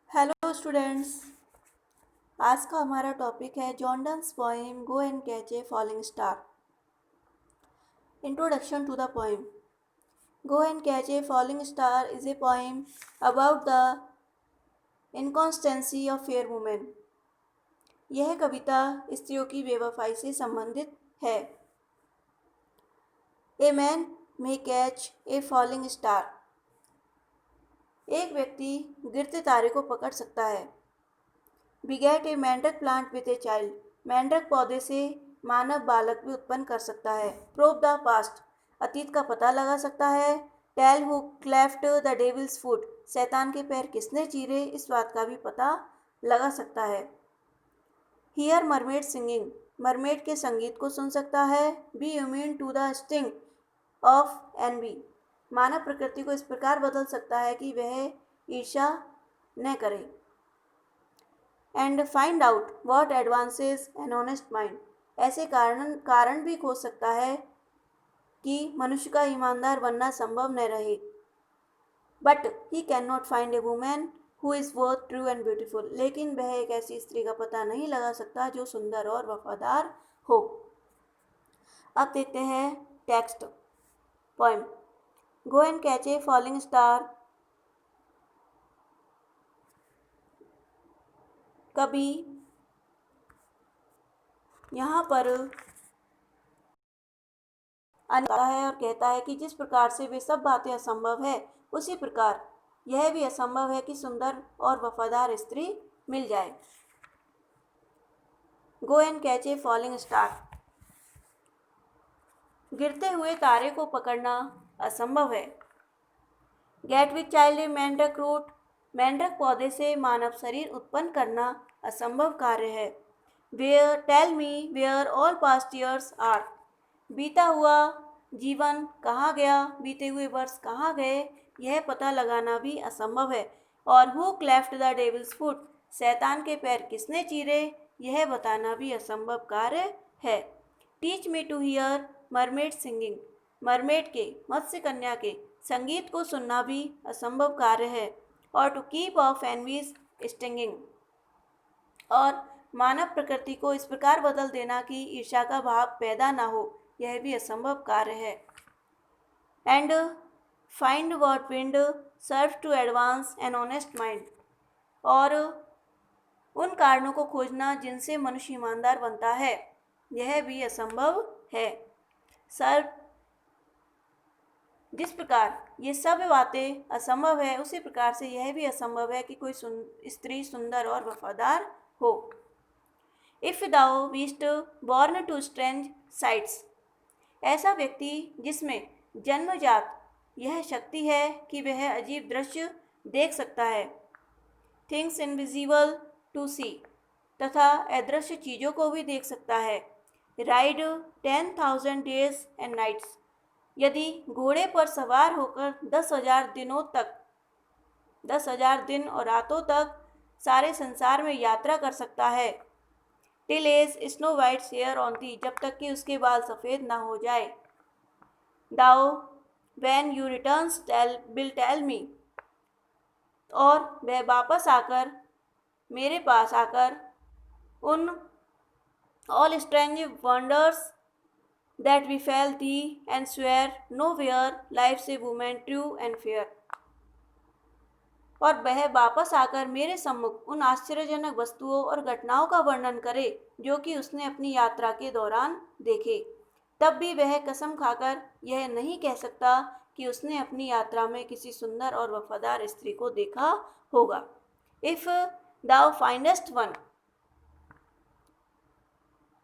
Hello students. आज का हमारा टॉपिक है John Donne's poem go and catch a falling star. Introduction to the poem. Go and catch a falling star is a poem about the inconstancy of fair women. यह कविता स्त्रियों की बेवफाई से संबंधित है। A man may catch a falling star. एक व्यक्ति गिरते तारे को पकड़ सकता है। बिगेट ए मेंढक प्लांट विद ए चाइल्ड। मेंढक पौधे से मानव बालक भी उत्पन्न कर सकता है। Probe the past. अतीत का पता लगा सकता है। Tell who cleft the devil's foot. शैतान के पैर किसने चीरे, इस बात का भी पता लगा सकता है। Here mermaid singing. मरमेड के संगीत को सुन सकता है। Be immune to the sting of envy. मानव प्रकृति को इस प्रकार बदल सकता है कि वह ईर्ष्या न करे। And find out what advances N honest mind. ऐसे कारण भी खोज सकता है कि मनुष्य का ईमानदार बनना संभव न रहे। But he can not find A women who is worth true and beautiful. लेकिन वह एक ऐसी स्त्री का पता नहीं लगा सकता जो सुंदर और वफादार हो। अब देखते हैं text poem. Go and catch a falling star. कभी यहाँ पर आता है और कहता है कि जिस प्रकार से वे सब बातें असंभव है, उसी प्रकार यह भी असंभव है कि सुंदर और वफादार स्त्री मिल जाए। गो and catch a falling star. गिरते हुए तारे को पकड़ना असंभव है। गेट विद चाइल्ड ए मेंढक रूट। मेंढक पौधे से मानव शरीर उत्पन्न करना असंभव कार्य है। Where tell me where all past years are. बीता हुआ जीवन कहाँ गया, बीते हुए वर्ष कहाँ गए, यह पता लगाना भी असंभव है। और who cleft the devil's foot. शैतान के पैर किसने चीरे, यह बताना भी असंभव कार्य है। Teach me to hear mermaid singing. Mermaid के मत्स्य कन्या के संगीत को सुनना भी असंभव कार्य है। और to keep off envy's stinging. और मानव प्रकृति को इस प्रकार बदल देना कि ईर्ष्या का भाव पैदा ना हो, यह भी असंभव कार्य है। And find what wind serve to advance an honest mind. और उन कारणों को खोजना जिनसे मनुष्य ईमानदार बनता है, यह भी असंभव है। सर्व जिस प्रकार ये सब बातें असंभव है, उसी प्रकार से यह भी असंभव है कि कोई स्त्री सुंदर और वफादार हो। If thou beest born to strange sights. ऐसा व्यक्ति जिसमें जन्मजात यह शक्ति है कि वह अजीब दृश्य देख सकता है। Things invisible to see. तथा अदृश्य चीज़ों को भी देख सकता है। Ride 10,000 days and nights. यदि घोड़े पर सवार होकर 10,000 दिनों तक 10,000 दिन और रातों तक सारे संसार में यात्रा कर सकता है। Till age snow white hair on thee. जब तक कि उसके बाल सफ़ेद ना हो जाए। Thou when you returns will tell me. और वह वापस आकर मेरे पास आकर उन all strange wonders that befell thee and swear nowhere lives a woman true and fair। और वह वापस आकर मेरे सम्मुख उन आश्चर्यजनक वस्तुओं और घटनाओं का वर्णन करे जो कि उसने अपनी यात्रा के दौरान देखे। तब भी वह कसम खाकर यह नहीं कह सकता कि उसने अपनी यात्रा में किसी सुंदर और वफादार स्त्री को देखा होगा। If thou findest one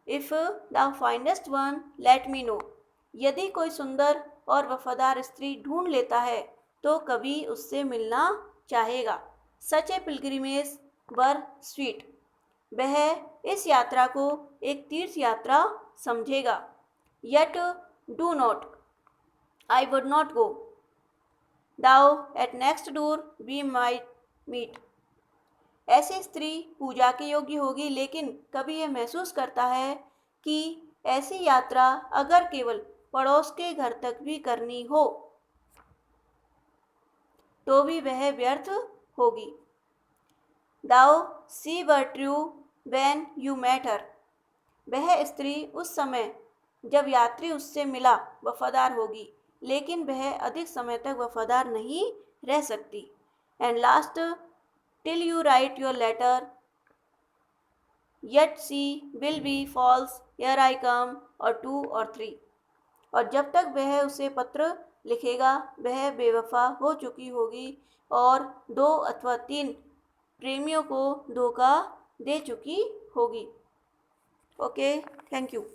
if thou findest one let me know। यदि कोई सुंदर और वफादार स्त्री ढूंढ लेता है तो कभी उससे मिलना चाहेगा। Such a pilgrimage were sweet. वह इस यात्रा को एक तीर्थ यात्रा समझेगा। Yet do not I would not go. Though at next door we might meet. ऐसी स्त्री पूजा के योग्य होगी, लेकिन कभी यह महसूस करता है कि ऐसी यात्रा अगर केवल पड़ोस के घर तक भी करनी हो तो भी वह व्यर्थ होगी। Though she were true when you met her. वह स्त्री उस समय जब यात्री उससे मिला वफादार होगी, लेकिन वह अधिक समय तक वफादार नहीं रह सकती। And last, till you write your letter yet she will be false here I come और 2 और 3। और जब तक वह उसे पत्र लिखेगा वह बेवफा हो चुकी होगी और 2 अथवा 3 प्रेमियों को धोखा दे चुकी होगी। Okay, thank you.